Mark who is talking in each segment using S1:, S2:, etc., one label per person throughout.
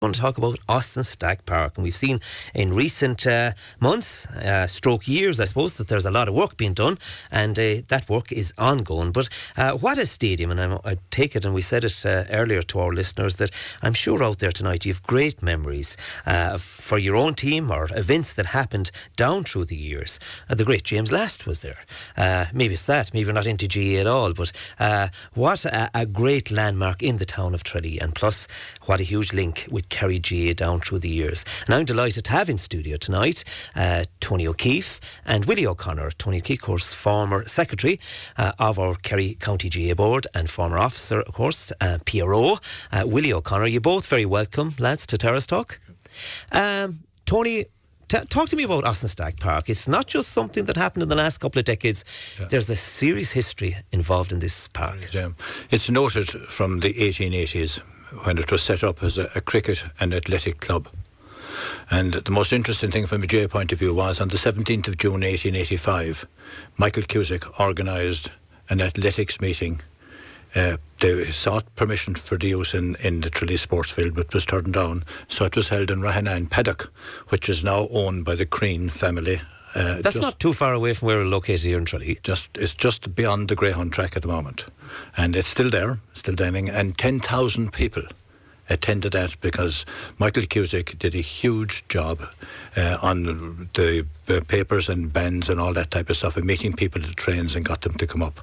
S1: going to talk about Austin Stack Park, and we've seen in recent months, stroke years I suppose, that there's a lot of work being done, and that work is ongoing. But what a stadium, and I take it, and we said it earlier to our listeners, that I'm sure out there tonight you have great memories for your own team or events that happened down through the years. The great James Last was there. Maybe it's that, maybe you're not into GA at all, but what a great landmark in the town of Tralee, and plus what a huge link with Kerry GA down through the years. And I'm delighted to have in studio tonight Tony O'Keeffe and Willie O'Connor. Tony O'Keeffe, of course, former secretary of our Kerry County GA board and former officer, of course, PRO. Willie O'Connor, you're both very welcome, lads, to Terrace Talk. Tony, talk to me about Austin Stack Park. It's not just something that happened in the last couple of decades. Yeah. There's a serious history involved in this park.
S2: It's noted from the 1880s when it was set up as a cricket and athletic club. And the most interesting thing from a GA point of view was on the 17th of June 1885, Michael Cusick organised an athletics meeting. They sought permission for the use in the Tralee sports field, but was turned down. So it was held in Rahannan Paddock, which is now owned by the Crean family.
S1: That's not too far away from where we're located here in Tralee.
S2: It's just beyond the Greyhound track at the moment. And it's still there, still dining, and 10,000 people attended that because Michael Cusick did a huge job on the papers and bands and all that type of stuff, and meeting people at the trains and got them to come up.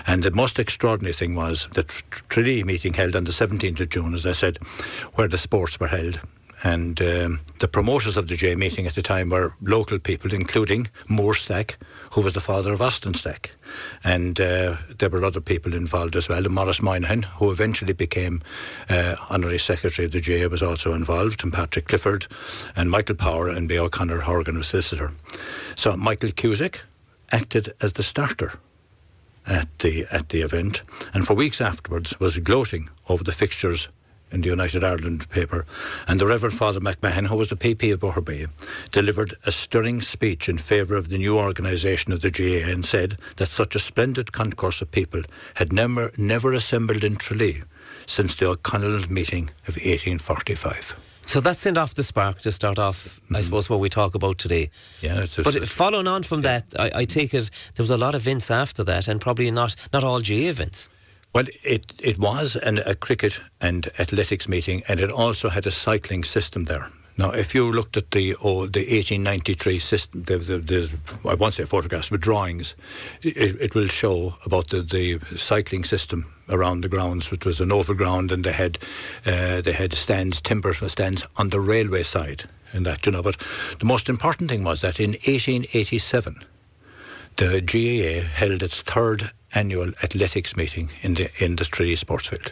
S2: And the most extraordinary thing was the Tralee meeting held on the 17th of June, as I said, where the sports were held. And the promoters of the J meeting at the time were local people, including Moore Stack, who was the father of Austin Stack. And there were other people involved as well. And Maurice Moynihan, who eventually became honorary secretary of the J, was also involved, and Patrick Clifford, and Michael Power, and B. O'Connor Horgan was solicitor. So Michael Cusick acted as the starter at the event, and for weeks afterwards was gloating over the fixtures in the United Ireland paper. And the Reverend Father McMahon, who was the PP of Boherbee, delivered a stirring speech in favour of the new organisation of the GA, and said that such a splendid concourse of people had never assembled in Tralee since the O'Connell meeting of 1845.
S1: So that sent off the spark to start off, I suppose, what we talk about today.
S2: Yeah,
S1: but following on from that, I take it there was a lot of events after that, and probably not all GA events.
S2: Well, it was a cricket and athletics meeting, and it also had a cycling system there. Now, if you looked at the 1893 system, I won't say photographs, but drawings, it will show about the cycling system around the grounds, which was an oval ground, and they had timber stands on the railway side, and that, But the most important thing was that in 1887, the GAA held its third annual athletics meeting in the Tralee sports field.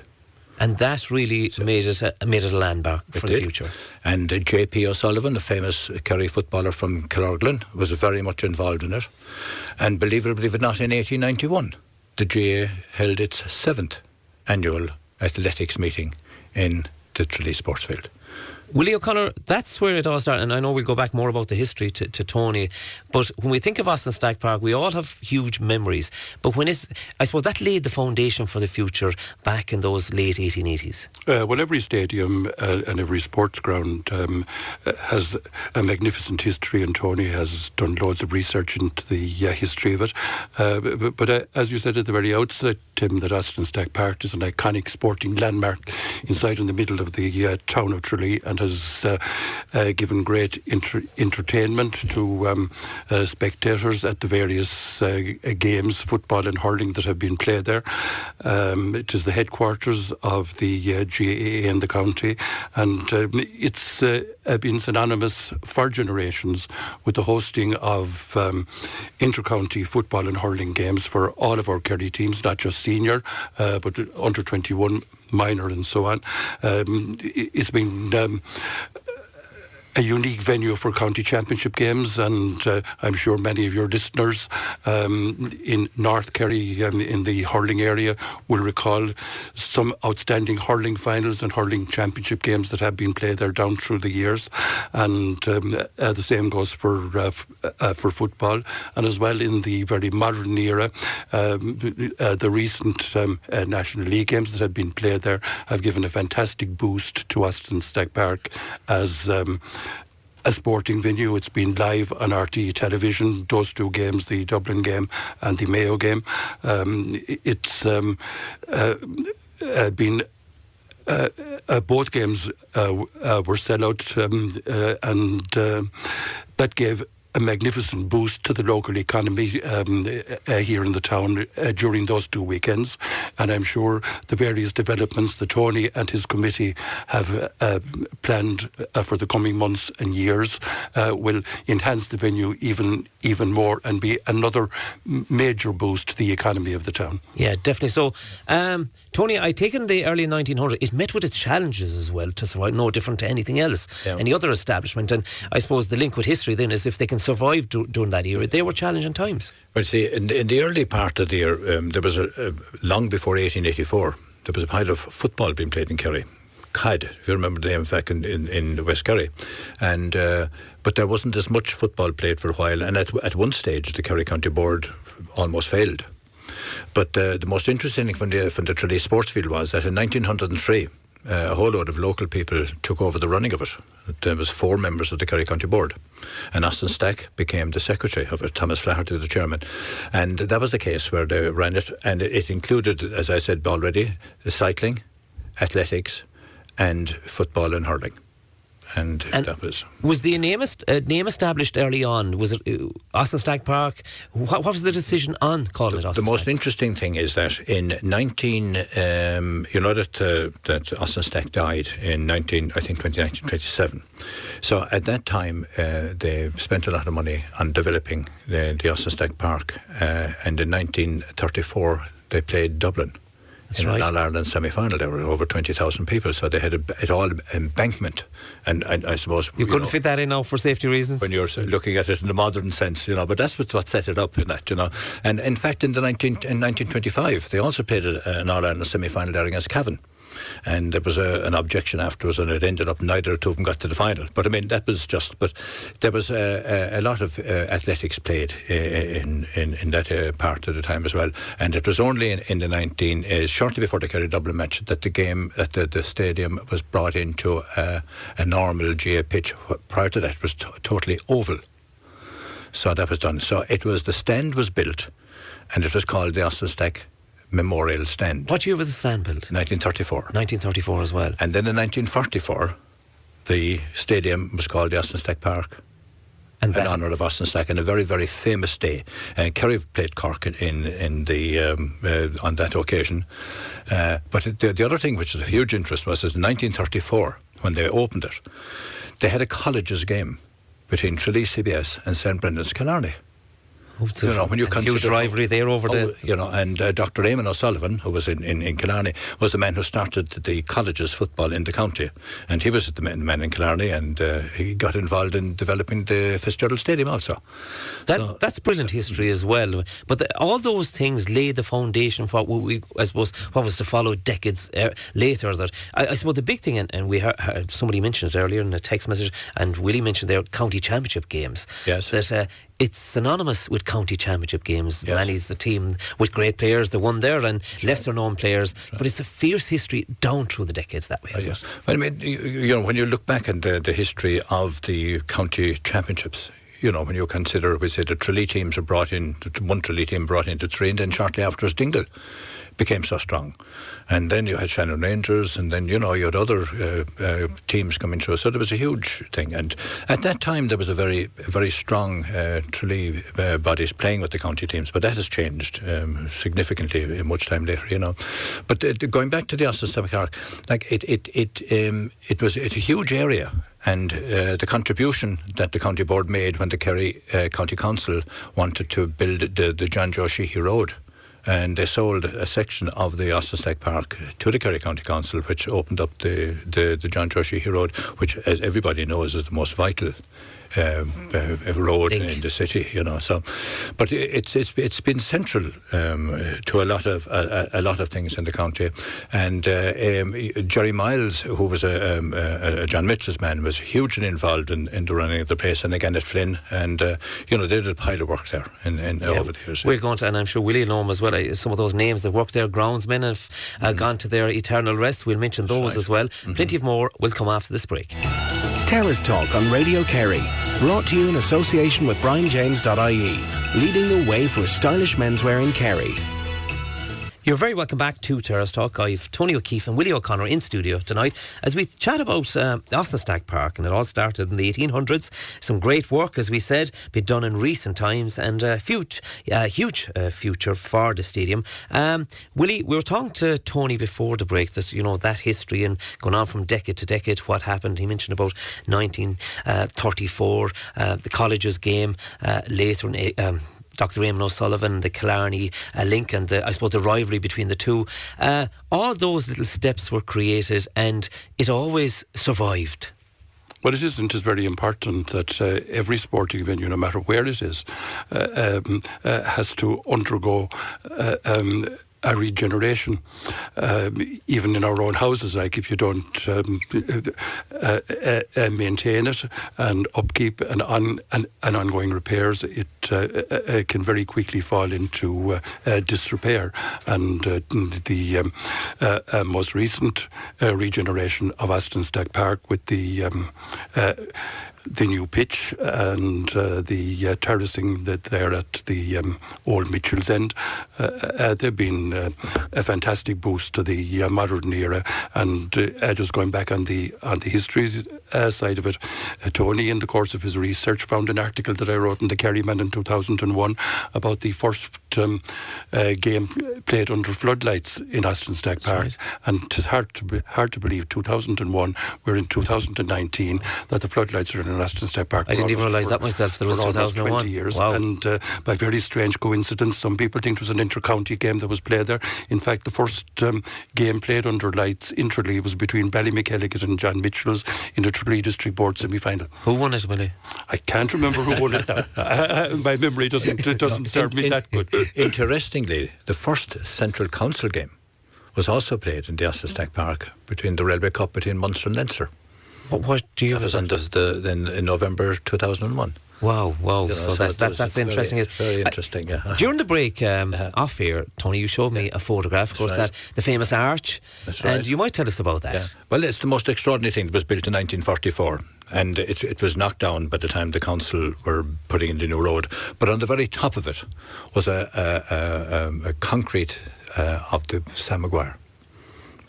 S1: And that really made it a landmark for the future.
S2: And J.P. O'Sullivan, a famous Kerry footballer from Killorglin, was very much involved in it. And believe it or believe it not, in 1891, the GAA held its 7th annual athletics meeting in the Tralee sports field.
S1: Willie O'Connor, that's where it all started, and I know we'll go back more about the history to Tony, but when we think of Austin Stack Park, we all have huge memories, but I suppose that laid the foundation for the future back in those late 1880s.
S3: Well, every stadium and every sports ground has a magnificent history, and Tony has done loads of research into the history of it. But as you said at the very outset, Tim, that Austin Stack Park is an iconic sporting landmark inside in the middle of the town of Tralee, and has given great entertainment to spectators at the various games, football and hurling, that have been played there. It is the headquarters of the GAA in the county, and it's been synonymous for generations with the hosting of inter-county football and hurling games for all of our Kerry teams, not just senior, but under 21, minor and so on. It's been a unique venue for county championship games, and I'm sure many of your listeners in North Kerry in the hurling area will recall some outstanding hurling finals and hurling championship games that have been played there down through the years, and the same goes for football, and as well in the very modern era, the recent National League games that have been played there have given a fantastic boost to Austin Stack Park as a sporting venue. It's been live on RTE television, those two games, the Dublin game and the Mayo game. It's been both games were sellout, and that gave a magnificent boost to the local economy here in the town during those 2 weekends. And I'm sure the various developments that Tony and his committee have planned for the coming months and years will enhance the venue even more and be another major boost to the economy of the town.
S1: Yeah, definitely. So, Tony, I take in the early 1900s, it met with its challenges as well to survive, no different to anything else, any other establishment. And I suppose the link with history then is if they can survive during that era, they were challenging times.
S2: Well, see, in the early part of the year, there was long before 1884, there was a pile of football being played in Kerry. CAD, if you remember the name, back in West Kerry. And but there wasn't as much football played for a while, and at one stage the Kerry County Board almost failed. But the most interesting thing from the Tralee sports field was that in 1903, a whole load of local people took over the running of it. There was 4 members of the Kerry County Board, and Austin Stack became the secretary of it, Thomas Flaherty the chairman. And that was the case where they ran it, and it included, as I said already, the cycling, athletics, and football and hurling. And that was
S1: the name established early on? Was it Austin Stack Park? What was the decision on calling it Austin
S2: Stack? The most
S1: Stack?
S2: interesting thing is that in you know that Austin Stack died in 1927. So at that time they spent a lot of money on developing the Austin Stack Park, and in 1934 they played Dublin. In an All-Ireland semi-final, there were over 20,000 people, so they had it all embankment, and I suppose
S1: you couldn't fit that in now for safety reasons.
S2: When you're looking at it in the modern sense, but that's what set it up in that, And in fact, in 1925, they also played an All-Ireland semi-final there against Cavan. And there was an objection afterwards, and it ended up neither two of them got to the final. But I mean, that was just. But there was a lot of athletics played in that part of the time as well. And it was only in the shortly before the Kerry Dublin match that the stadium was brought into a normal GA pitch. Prior to that, it was totally oval. So that was done. So the stand was built, and it was called the Austin Stack Memorial Stand.
S1: What year was the stand built?
S2: 1934.
S1: 1934 as well.
S2: And then in 1944, the stadium was called the Austin Stack Park, in honour of Austin Stack, and a very, very famous day. Kerry played Cork in the on that occasion. But the other thing which is of huge interest was that in 1934, when they opened it, they had a colleges game between Tralee CBS and St. Brendan's Killarney. When you consider
S1: huge rivalry there over
S2: and Dr. Eamon O'Sullivan, who was in Killarney, was the man who started the colleges football in the county, and he was the man in Killarney, and he got involved in developing the Fitzgerald Stadium also.
S1: That's brilliant history as well. But all those things laid the foundation for what was to follow decades later. That I suppose the big thing, and we heard somebody mentioned it earlier in a text message, and Willie mentioned their county championship games.
S2: Yes.
S1: That it's synonymous with county championship games.
S2: Yes.
S1: Manny's the team with great players that won there, and lesser known players. But it's a fierce history down through the decades that way.
S2: Yes. Well, I mean, when you look back at the history of the county championships, when you consider, we say the Tralee teams are brought in, one Tralee team brought into Tralee, and then shortly afterwards Dingle became so strong. And then you had Shannon Rangers, and then, you had other teams coming through. So there was a huge thing. And at that time, there was a very, very strong Tralee bodies playing with the county teams. But that has changed significantly much time later, But going back to the Austin Stack Park, it was a huge area. And the contribution that the county board made when the Kerry County Council wanted to build the John Joe Sheehy Road and they sold a section of the Austin Stack Park to the Kerry County Council, which opened up the John Joe Sheehy Road, which, as everybody knows, is the most vital road in the city, So, but it's been central to a lot of things in the county. And Jerry Miles, who was a John Mitchell's man, was hugely involved in the running of the place, and again at Flynn, and they did a pile of work there over the years.
S1: We're going to, and I'm sure Willie know them as well. Some of those names that worked there, groundsmen, have gone to their eternal rest. We'll mention those as well. Plenty of more will come after this break.
S4: Terrace Talk on Radio Kerry. Brought to you in association with BrianJames.ie, leading the way for stylish menswear in Kerry.
S1: You're very welcome back to Terrace Talk. I've Tony O'Keeffe and Willie O'Connor in studio tonight as we chat about Austin Stack Park, and it all started in the 1800s. Some great work, as we said, been done in recent times, and huge future for the stadium. Willie, we were talking to Tony before the break that, that history and going on from decade to decade, what happened. He mentioned about 1934, the college's game, later in Dr. Raymond O'Sullivan, the Killarney link, and I suppose the rivalry between the two. All those little steps were created, and it always survived.
S3: Well, it is very important that every sporting venue, no matter where it is, has to undergo a regeneration, even in our own houses. Like, if you don't maintain it and upkeep and ongoing repairs, it can very quickly fall into disrepair. And the most recent regeneration of Austin Stack Park with the new pitch and the terracing that there at the old Mitchell's End, they've been a fantastic boost to the modern era. And just going back on the history side of it, Tony, in the course of his research, found an article that I wrote in the Kerryman in 2001 about the first game played under floodlights in Austin Stack Park. Right. And it's hard to believe 2001, we're in 2019, that the floodlights are in Austin Stack Park.
S1: I didn't even realise that myself. There was 2001.
S3: 20 years.
S1: Wow.
S3: And by very strange coincidence, some people think it was an inter-county game that was played there. In fact, the first game played under lights in Tralee was between Ballymackelligot and John Mitchell's in the Tralee District Board semi-final.
S1: Who won it, Willie?
S3: I can't remember who won it now. My memory doesn't serve me that good.
S2: Interestingly, the first Central Council game was also played in the Austin Stack Park between the Railway Cup between Munster and Leinster.
S1: What do you?
S2: That was in November 2001.
S1: Wow. So that's interesting.
S2: Very interesting, yeah.
S1: During the break, off here, Tony, you showed me a photograph, of course,
S2: right.
S1: that the famous arch.
S2: That's right.
S1: And you might tell us about that.
S2: Yeah. Well, it's the most extraordinary thing that was built in 1944. And it was knocked down by the time the council were putting in the new road. But on the very top of it was a concrete of the Sam Maguire.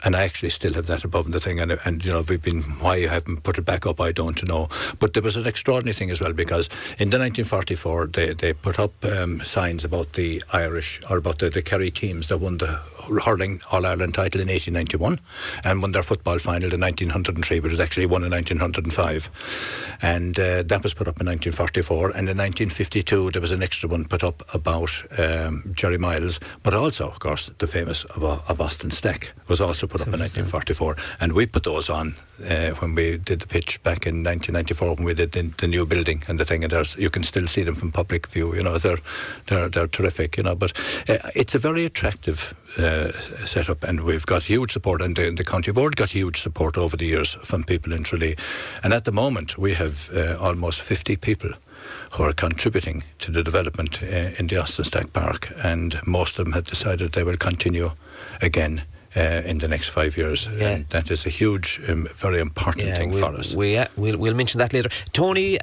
S2: And I actually still have that above the thing, and why I haven't put it back up, I don't know. But there was an extraordinary thing as well, because in the 1944 they put up signs about the Irish, or about the Kerry teams that won the hurling All-Ireland title in 1891 and won their football final in 1903, which was actually won in 1905. And that was put up in 1944. And in 1952 there was an extra one put up about Jerry Miles, but also, of course, the famous of Austin Stack was also put up in 1944, and we put those on when we did the pitch back in 1994 when we did the new building and the thing. And you can still see them from public view. They're terrific. But it's a very attractive setup, and we've got huge support, and the county board got huge support over the years from people in Tralee. And at the moment we have almost 50 people who are contributing to the development in the Austin Stack Park, and most of them have decided they will continue again in the next 5 years.
S1: Yeah.
S2: And that is a huge, very important thing for us.
S1: We'll mention that later. Tony,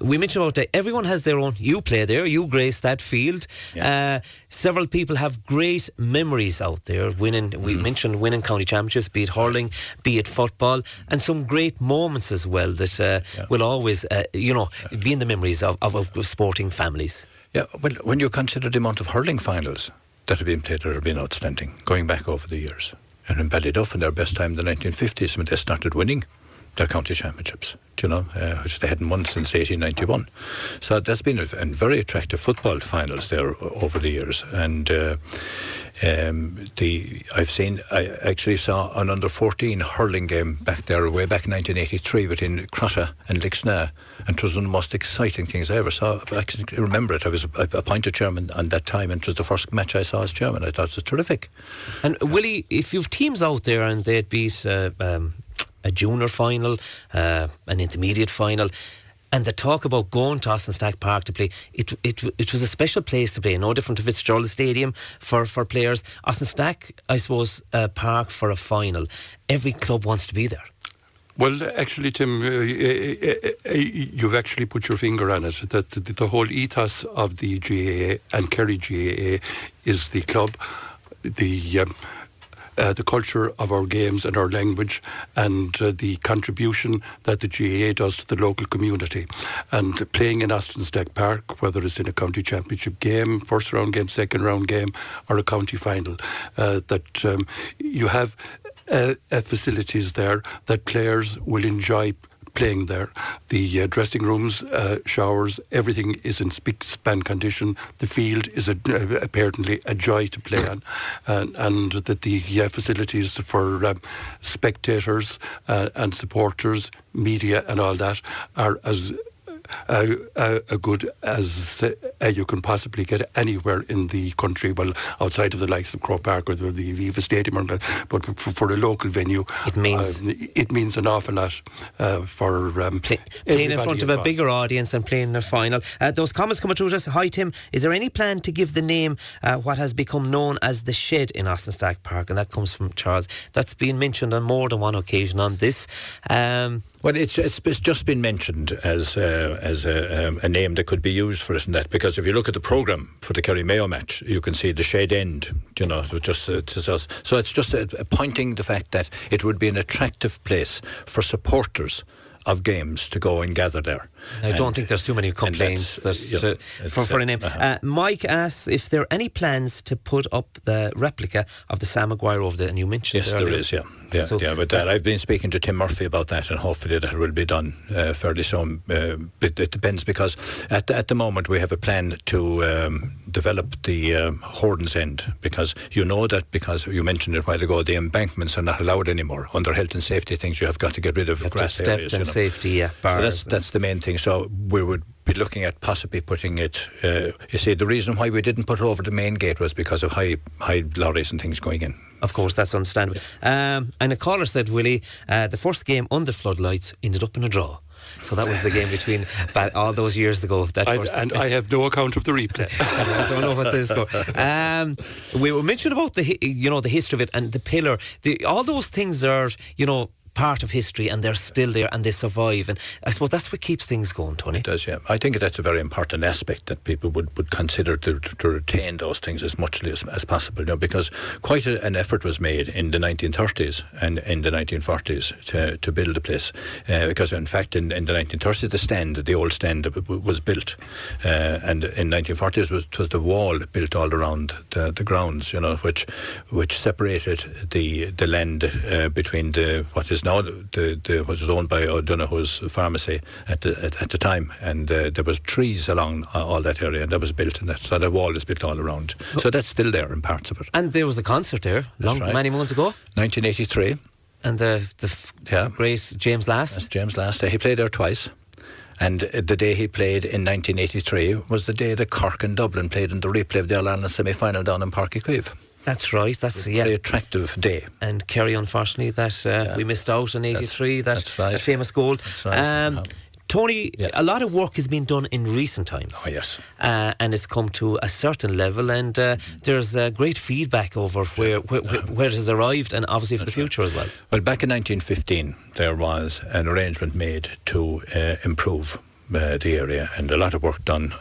S1: we mentioned about that everyone has their own. You play there, you grace that field.
S2: Yeah.
S1: Several people have great memories out there winning. We mentioned winning county championships, be it hurling, be it football, and some great moments as well that will always be in the memories of sporting families.
S2: Yeah, well, when you consider the amount of hurling finals that have been played, that have been outstanding, going back over the years. And in Ballyduff, in their best time in the 1950s, when they started winning their county championships, which they hadn't won since 1891. So that's been a very attractive football finals there over the years. And I actually saw an under-14 hurling game back there way back in 1983 between Crotta and Lixnaw, and it was one of the most exciting things I ever saw. I actually remember it. I was appointed chairman on that time, and it was the first match I saw as chairman. I thought it was terrific.
S1: And Willie, if you've teams out there and they'd beat a junior final, an intermediate final, and the talk about going to Austin Stack Park to play, it was a special place to play, no different to Fitzgerald Stadium for players. Austin Stack, I suppose, Park for a final. Every club wants to be there.
S3: Well, actually, Tim, you've actually put your finger on it, that the whole ethos of the GAA and Kerry GAA is the club, the culture of our games and our language, and the contribution that the GAA does to the local community. And playing in Austin Stack Park, whether it's in a county championship game, first round game, second round game, or a county final, that you have facilities there that players will enjoy playing there. The dressing rooms, showers, everything is in spick-span condition. The field is apparently a joy to play on, and that the facilities for spectators and supporters, media and all that are as good as you can possibly get anywhere in the country, well, outside of the likes of Croke Park or the Aviva Stadium, but for a local venue, it means an awful lot for
S1: playing in front of a bigger audience and playing in a final. Those comments coming through to us. Hi Tim, is there any plan to give the name what has become known as the Shed in Austin Stack Park? And that comes from Charles. That's been mentioned on more than one occasion on this.
S2: Well, it's just been mentioned as a name that could be used for it and that, because if you look at the programme for the Kerry Mayo match, you can see the Shed End, so it's just pointing the fact that it would be an attractive place for supporters of games to go and gather there.
S1: I don't think there's too many complaints for a name. Mike asks if there are any plans to put up the replica of the Sam Maguire over there, and you mentioned
S2: yes, there is, but I've been speaking to Tim Murphy about that, and hopefully that will be done fairly soon. It depends, because at the moment we have a plan to develop the Horden's End, because because you mentioned it a while ago, the embankments are not allowed anymore. Under health and safety things, you have got to get rid of grass areas.
S1: Safety, bars.
S2: So that's the main thing. So we would be looking at possibly putting it. You see, the reason why we didn't put it over the main gate was because of high lorries and things going in.
S1: Of course, that's understandable. And a caller said, Willie, the first game under floodlights ended up in a draw. So that was the game between all those years ago.
S3: I have no account of the replay.
S1: I don't know what this is. We were mentioning about the history of it and the pillar. All those things are part of history, and they're still there and they survive, and I suppose that's what keeps things going, Tony.
S2: It does, yeah. I think that's a very important aspect that people would consider to retain those things as much as possible, because quite an effort was made in the 1930s and in the 1940s to build the place, because in fact in the 1930s the old stand was built, and in 1940s was the wall built all around the grounds, which separated the land between what is now what was owned by O'Donoghue's pharmacy at the time, and there was trees along all that area, and that was built, and so the wall is built all around. So that's still there in parts of it.
S1: And there was a concert there many months ago,
S2: 1983,
S1: and the great James Last.
S2: James Last, he played there twice. And the day he played in 1983 was the day that Cork and Dublin played in the replay of the All-Ireland semi-final down in Páirc Uí Chaoimh.
S1: That's right. That's
S2: a very attractive day.
S1: And Kerry, unfortunately, we missed out in '83. That's right. That famous goal.
S2: That's right.
S1: Tony, a lot of work has been done in recent times.
S2: Oh, yes.
S1: And it's come to a certain level, and there's great feedback over where it has arrived, and obviously for the future as well.
S2: Well, back in 1915, there was an arrangement made to improve the area, and a lot of work done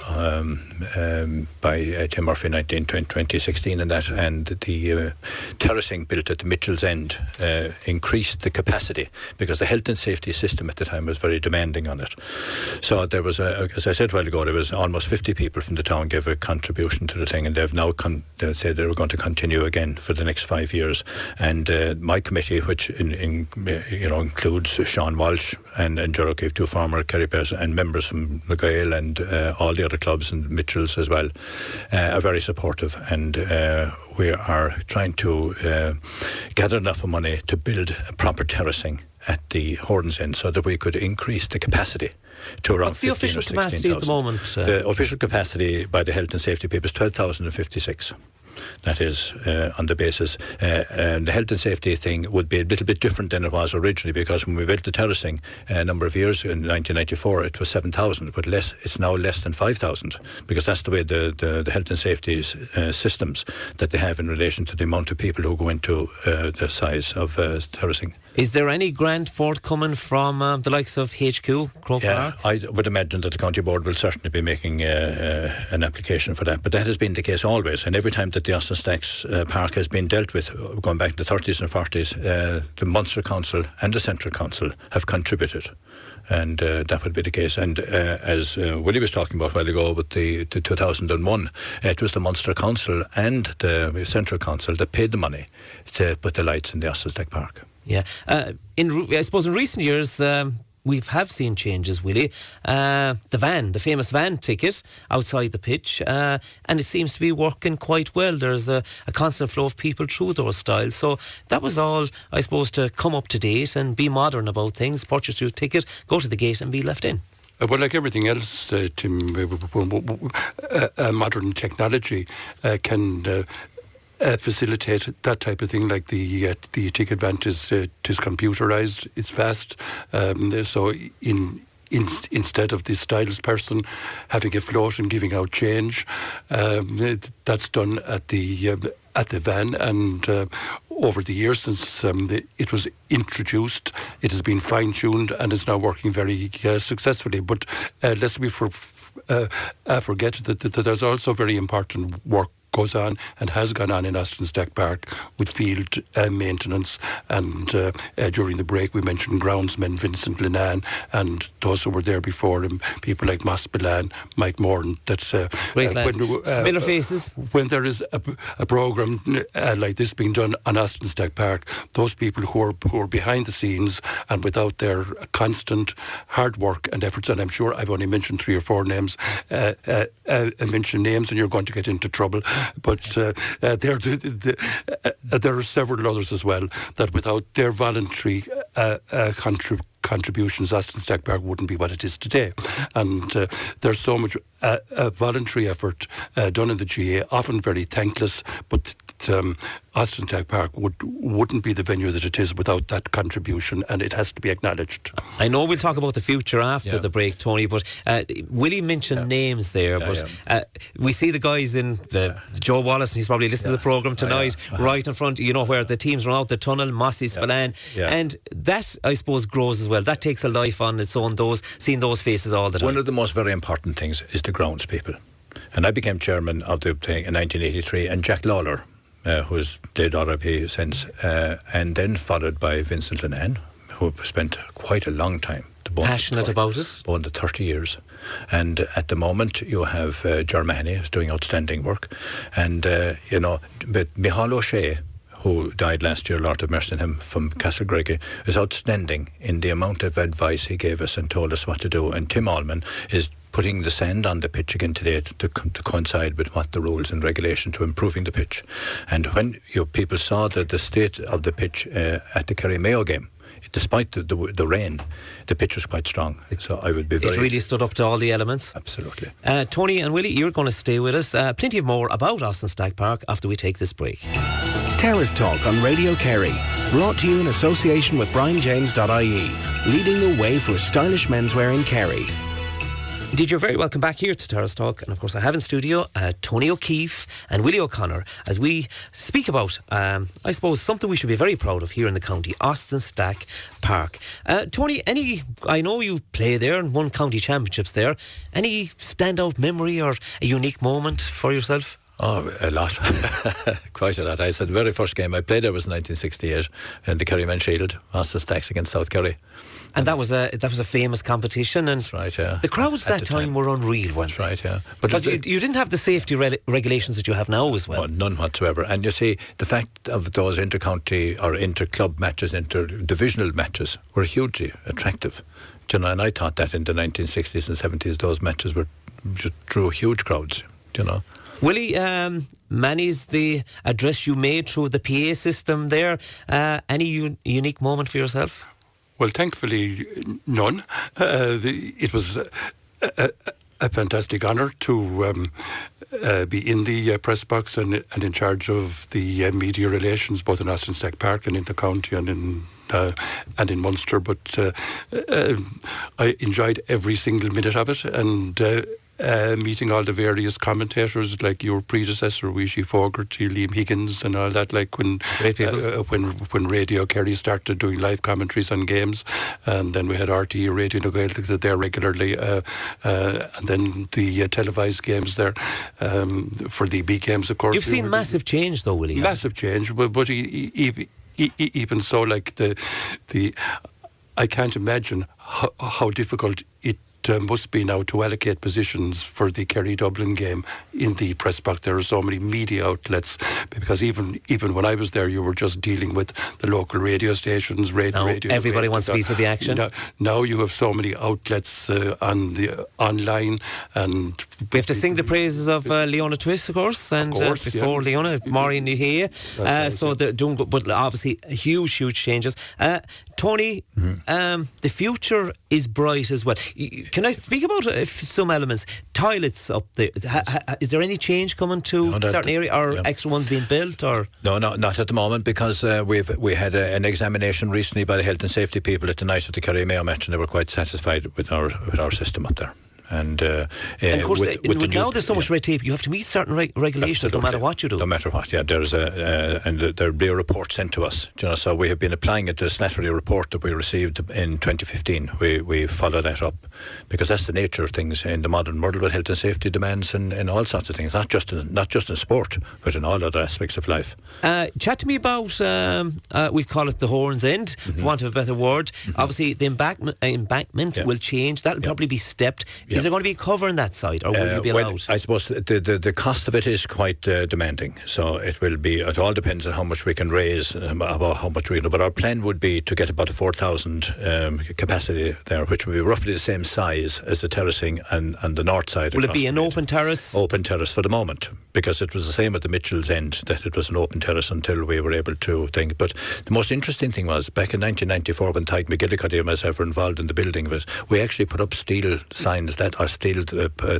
S2: by Tim Murphy in 2016 and that, and the terracing built at the Mitchell's End increased the capacity because the health and safety system at the time was very demanding on it. So there was, as I said a while ago, there was almost 50 people from the town gave a contribution to the thing, and they've now they said they were going to continue again for the next 5 years. And my committee, which includes Sean Walsh and Ger O'Keeffe, two former Kerry players, and members from the Gael and all the other clubs and Mitchell's as well, are very supportive, and we are trying to gather enough money to build a proper terracing at the Horton's End so that we could increase the capacity to around 15 or 16,000.
S1: What's the official capacity at the moment?
S2: The official capacity by the health and safety people is 12,056. That is on the basis. And the health and safety thing would be a little bit different than it was originally, because when we built the terracing a number of years in 1994, it was 7,000, but it's now less than 5,000, because that's the way the health and safety systems that they have in relation to the amount of people who go into the size of terracing.
S1: Is there any grant forthcoming from the likes of HQ, Croke Park?
S2: I would imagine that the county board will certainly be making an application for that, but that has been the case always, and every time that the Austin Stack Park has been dealt with, going back to the 30s and 40s, the Munster Council and the Central Council have contributed, and that would be the case. And as Willie was talking about a while ago with the 2001, it was the Munster Council and the Central Council that paid the money to put the lights in the Austin Stack Park.
S1: Yeah. I suppose in recent years, we have seen changes, Willie. The famous van ticket outside the pitch, and it seems to be working quite well. There's a constant flow of people through those styles. So that was all, I suppose, to come up to date and be modern about things, purchase your ticket, go to the gate and be left in.
S3: Well, like everything else, Tim, modern technology can facilitate that type of thing. Like the ticket van is computerized, it's fast. So instead of the stylist person having a float and giving out change, that's done at the van. And over the years since it was introduced, it has been fine-tuned and is now working very successfully. But lest we forget that there's also very important work goes on and has gone on in Austin Stack Park with field maintenance, and during the break we mentioned groundsman Vincent Linan and those who were there before him, people like Moss Bilan, Mike Moran. That's
S1: familiar faces.
S3: When there is a programme like this being done on Austin Stack Park, those people who are behind the scenes and without their constant hard work and efforts, and I'm sure I've only mentioned 3 or 4 names, mention names and you're going to get into trouble. But there are several others as well that without their voluntary contributions, Austin Stack Park wouldn't be what it is today. And there's so much voluntary effort done in the GA, often very thankless, but Austin Stack Park wouldn't be the venue that it is without that contribution, and it has to be acknowledged.
S1: I know we'll talk about the future after the break, Tony, but Willie mentioned names there, but we see the guys in Joe Wallace, and he's probably listening to the programme tonight, right in front, where the teams run out the tunnel, Mossy, Spillane, and that, I suppose, grows as well. That takes a life on its own, seeing those faces all the time.
S2: One of the most very important things is the grounds people. And I became chairman of the thing in 1983, and Jack Lawler, who has played RRP since, and then followed by Vincent Linan, who spent quite a long time.
S1: Passionate about it?
S2: More than 30 years. And at the moment, you have Germany, who's doing outstanding work. And, but Micheál O'Shea, who died last year, Lord have mercy on him, from Castlegreggy, is outstanding in the amount of advice he gave us and told us what to do. And Tim Allman is putting the sand on the pitch again today to coincide with what the rules and regulation to improving the pitch. And when people saw the state of the pitch at the Kerry Mayo game, despite the rain, the pitch was quite strong. So I would be very...
S1: It really stood up to all the elements.
S2: Absolutely.
S1: Tony and Willie, you're going to stay with us. Plenty of more about Austin Stack Park after we take this break.
S4: Terrace Talk on Radio Kerry. Brought to you in association with BrianJames.ie. Leading the way for stylish menswear in Kerry.
S1: Indeed, you're very welcome back here to Terrace Talk. And of course, I have in studio Tony O'Keeffe and Willie O'Connor as we speak about, I suppose, something we should be very proud of here in the county, Austin Stack Park. Tony, I know you play there and won county championships there. Any standout memory or a unique moment for yourself?
S2: Oh, a lot. Quite a lot. I said the very first game I played there was in 1968 in the Kerry Men's Shield, Austin Stacks against South Kerry.
S1: And that was a famous competition. And
S2: that's right, yeah.
S1: The crowds that time were unreal, weren't they?
S2: That's right, yeah.
S1: But you didn't have the safety regulations that you have now as well.
S2: Oh, none whatsoever. And you see, the fact of those inter-county or inter-club matches, inter-divisional matches were hugely attractive. You know, and I thought that in the 1960s and 70s, those matches just drew huge crowds, you know.
S1: Willie, Manny's the address you made through the PA system there. Any unique moment for yourself?
S3: Well, thankfully, none. It was a fantastic honour to be in the press box and in charge of the media relations, both in Austin Stack Park and in the county and in Munster. But I enjoyed every single minute of it, and meeting all the various commentators like your predecessor, Wishy Fogarty, Liam Higgins and all that, like when Radio Kerry started doing live commentaries on games, and then we had RTE Radio Gaeltacht there regularly, and then the televised games there for the big games, of course.
S1: You've seen massive change though, Willie.
S3: Massive change, but even so, like the I can't imagine how difficult it must be now to allocate positions for the Kerry-Dublin game in the press box. There are so many media outlets, because even when I was there, you were just dealing with the local radio stations, radio.
S1: Everybody wants a piece of the action.
S3: Now you have so many outlets on the online, and
S1: we have to sing the praises of Leona Twist, of course, and before Leona, Maureen Nihea. So they're doing good, but obviously huge changes. Tony, the future is bright as well. Can I speak about some elements? Toilets up there. Is there any change coming to certain areas, or extra ones being built? Or
S2: no, not at the moment, because we had an examination recently by the health and safety people at the night of the Kerry Mayo match, and they were quite satisfied with our system up there. And of
S1: course, now there's so much red tape. You have to meet certain regulations no matter what you do.
S2: No matter what, yeah. There's there'll be a report sent to us. You know, so we have been applying it to the Slattery report that we received in 2015. We follow that up, because that's the nature of things in the modern world, with health and safety demands and all sorts of things. Not just in sport, but in all other aspects of life.
S1: Chat to me about we call it the Horns End, for want of a better word. Obviously, the embankment will change. That'll probably be stepped. Is there going to be a cover on that side, or will you be allowed?
S2: Well, I suppose the cost of it is quite demanding. So it will be. It all depends on how much we can raise, about how much we can. But our plan would be to get about a 4,000 capacity there, which will be roughly the same size as the terracing and the north side.
S1: Will it be an open terrace?
S2: Open terrace for the moment, because it was the same at the Mitchell's End, that it was an open terrace until we were able to think. But the most interesting thing was, back in 1994, when Tyke McGillicuddy and myself were involved in the building of it, we actually put up steel signs that are steel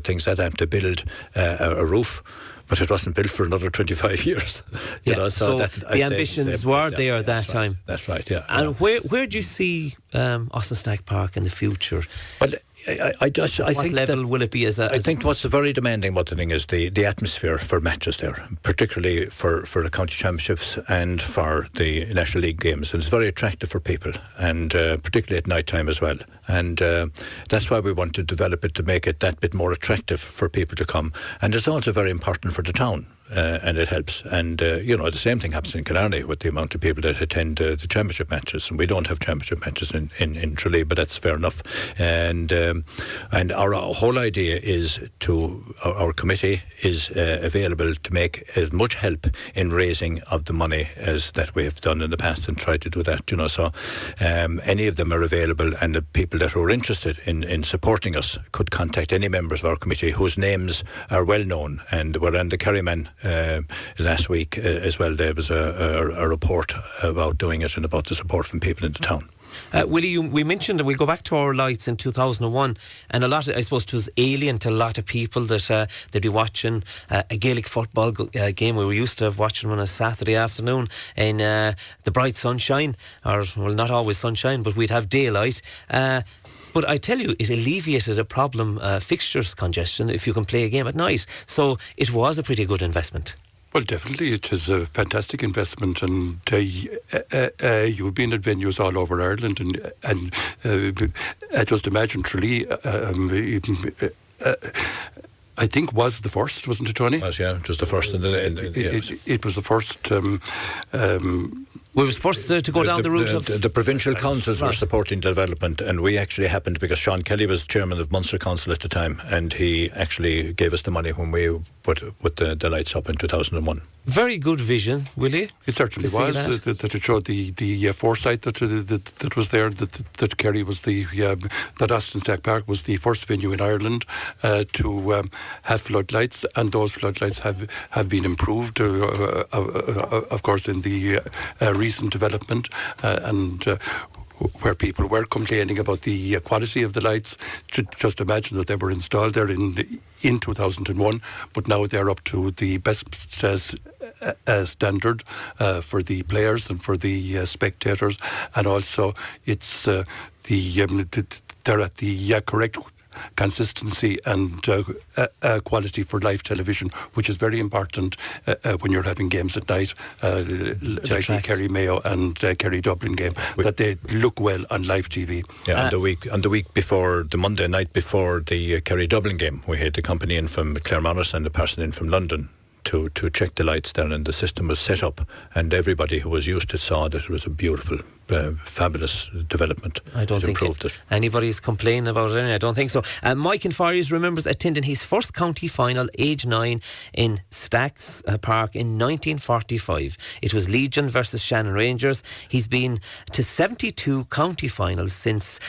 S2: things that have to build a roof. But it wasn't built for another 25 years. You know, so
S1: the ambitions were there at that time.
S2: That's right, yeah.
S1: And where do you see Austin Stack Park in the future?
S2: Well, I think
S1: what level will it be?
S2: I think what's very demanding about the thing is the atmosphere for matches there, particularly for the county championships and for the National League games. And it's very attractive for people, and particularly at night time as well. And that's why we want to develop it, to make it that bit more attractive for people to come. And it's also very important for the town. And it helps. And, the same thing happens in Killarney with the amount of people that attend the championship matches. And we don't have championship matches in Tralee, but that's fair enough. And our whole idea is our committee is available to make as much help in raising of the money as that we have done in the past, and try to do that, So any of them are available, and the people that are interested in supporting us could contact any members of our committee whose names are well known. And we're on the Kerryman last week as well. There was a report about doing it and about the support from people in the town.
S1: Willie, we mentioned that we go back to our lights in 2001, and a lot of, I suppose, it was alien to a lot of people that they'd be watching a Gaelic football game. We were used to watching on a Saturday afternoon in the bright sunshine, or well, not always sunshine, but we'd have daylight. But I tell you, it alleviated a problem, fixtures congestion, if you can play a game at night. So it was a pretty good investment.
S3: Well, definitely, it is a fantastic investment, and you've been at venues all over Ireland, and just imagine Tralee. I think was the first, wasn't it, Tony?
S2: It was, yeah, just the first.
S3: It was the first.
S1: We were supposed to go down the route of...
S2: The provincial councils were supporting development, and we actually happened, because Sean Kelly was chairman of Munster Council at the time, and he actually gave us the money when we put the lights up in 2001.
S1: Very good vision, Willie.
S3: It certainly was. That it showed the foresight that was there. That Kerry was that Austin Stack Park was the first venue in Ireland to have floodlights, and those floodlights have been improved, of course, in the recent development, and where people were complaining about the quality of the lights. Just imagine that they were installed there in 2001, but now they're up to the best standard for the players and for the spectators, and also it's they're at the correct consistency and quality for live television, which is very important when you're having games at night, like the Kerry Mayo and Kerry Dublin game, that they look well on live TV.
S2: Yeah, on the week before, the Monday night before the Kerry Dublin game, we had the company in from Claremorris and the person in from London to check the lights down, and the system was set up, and everybody who was used to saw that it was a beautiful, fabulous development.
S1: I don't think anybody's complaining about it. I don't think so. Mike in Forries remembers attending his first county final, age 9, in Stacks Park in 1945. It was Legion versus Shannon Rangers. He's been to 72 county finals since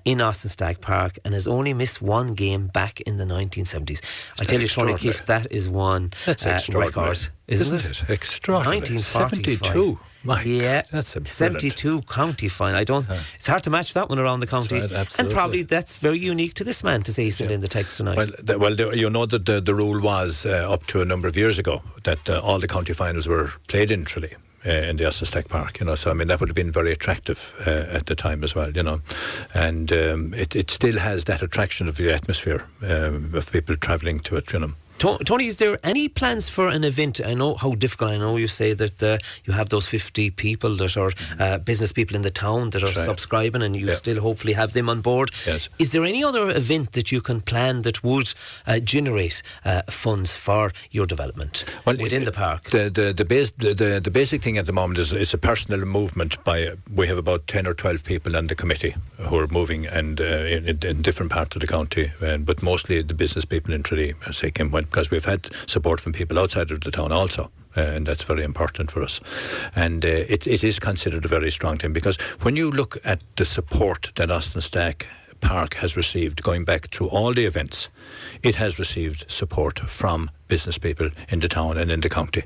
S1: in Austin Stack Park, and has only missed one game back in the 1970s. I tell you, Tony O'Keeffe, that is one record, isn't it?
S2: Extraordinary.
S1: 1972.
S2: Yeah, that's a
S1: 72 county final. It's hard to match that one around the county.
S2: Right,
S1: and probably that's very unique to this man to say he's in the text tonight.
S2: You know that the rule was up to a number of years ago that all the county finals were played in Tralee. In the Austin Stack Park, so I mean that would have been very attractive at the time as well, and it still has that attraction of the atmosphere of people travelling to it,
S1: Tony, is there any plans for an event? I know how difficult. I know you say that you have those 50 people that are business people in the town that are subscribing, and you still hopefully have them on board.
S2: Yes.
S1: Is there any other event that you can plan that would generate funds for your development within the park?
S2: The basic thing at the moment is a personal movement we have about 10 or 12 people on the committee who are moving and in different parts of the county, but mostly the business people in Tralee came because we've had support from people outside of the town also, and that's very important for us. And it is considered a very strong thing, because when you look at the support that Austin Stack Park has received going back through all the events, it has received support from business people in the town and in the county.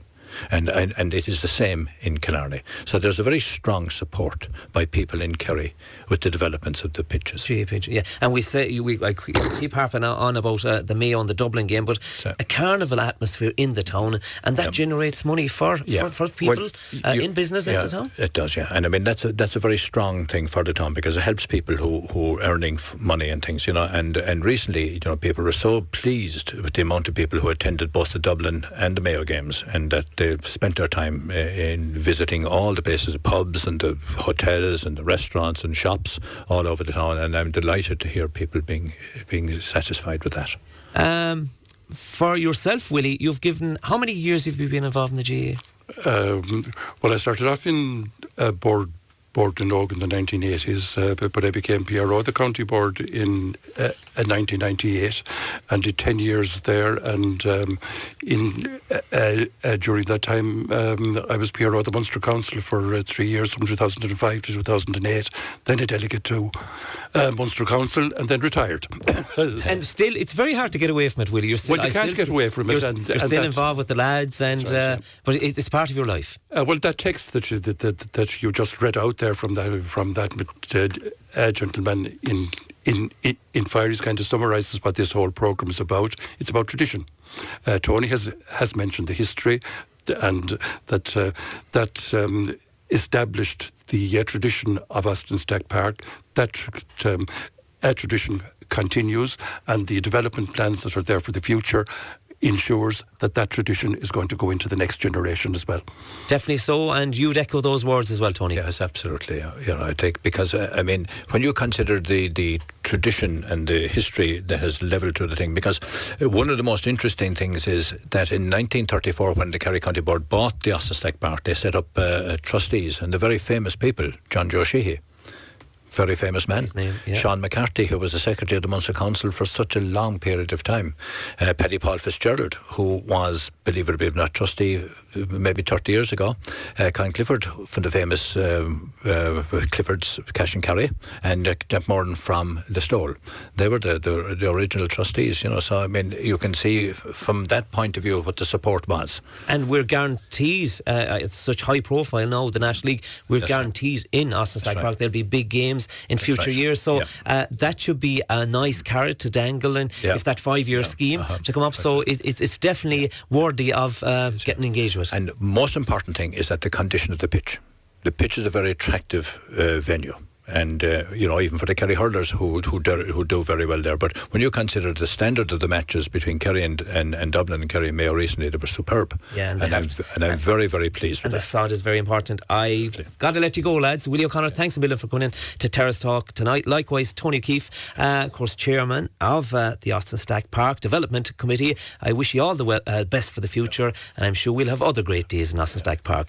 S2: And it is the same in Killarney. So there's a very strong support by people in Kerry with the developments of the pitches.
S1: Yeah, and we keep harping on about the Mayo and the Dublin game, but a carnival atmosphere in the town, and that generates money for people in business in the town.
S2: It does, yeah. And I mean that's a very strong thing for the town, because it helps people who are earning money and things, And recently, people were so pleased with the amount of people who attended both the Dublin and the Mayo games, and that they spent their time in visiting all the places, the pubs and the hotels and the restaurants and shops all over the town, and I'm delighted to hear people being satisfied with that.
S1: For yourself, Willie, you've given, how many years have you been involved in the GAA?
S3: Well, I started off in board in Og in the 1980s, but I became PRO of the county board in 1998 and did 10 years there, and during that time I was PRO of the Munster Council for 3 years, from 2005 to 2008, then a delegate to Munster Council, and then retired.
S1: And still, it's very hard to get away from it, Willie.
S3: You can't get away from it.
S1: You're still involved with the lads, and but it's part of your life.
S3: Well, that text that you just read out there from that gentleman in Fires kind of summarises what this whole programme is about. It's about tradition. Tony has mentioned the history, and that established the tradition of Austin Stack Park. That tradition continues, and the development plans that are there for the future ensures that that tradition is going to go into the next generation as well.
S1: Definitely so, and you'd echo those words as well, Tony.
S2: Yes, absolutely. I think because I mean, when you consider the tradition and the history that has levelled to the thing, because one of the most interesting things is that in 1934, when the Kerry County Board bought the Austin Stack Park, they set up trustees, and the very famous people, John Joe Sheehy, very famous man. Sean McCarthy, who was the Secretary of the Munster Council for such a long period of time. Paddy Paul Fitzgerald, who was, believe it or not, trustee maybe 30 years ago. Con Clifford from the famous Clifford's Cash and Carry, and Jack Morton from the Stole. They were the original trustees, so I mean, you can see from that point of view what the support was.
S1: And we're guaranteed, it's such high profile now, the National League, we're guaranteed in Austin Stack Park there'll be big games in future years, so that should be a nice carrot to dangle, and if that 5-year scheme to come up, so it's definitely worthy of getting engaged with.
S2: And most important thing is that the condition of the pitch. The pitch is a very attractive venue. And, even for the Kerry hurlers who do very well there. But when you consider the standard of the matches between Kerry and Dublin and Kerry Mayo recently, they were superb.
S1: Yeah,
S2: and I'm very, very pleased with that.
S1: And the sod is very important. I've got to let you go, lads. Willie O'Connor, thanks a million for coming in to Terrace Talk tonight. Likewise, Tony O'Keeffe, of course, chairman of the Austin Stack Park Development Committee. I wish you all the best for the future, and I'm sure we'll have other great days in Austin Stack Park.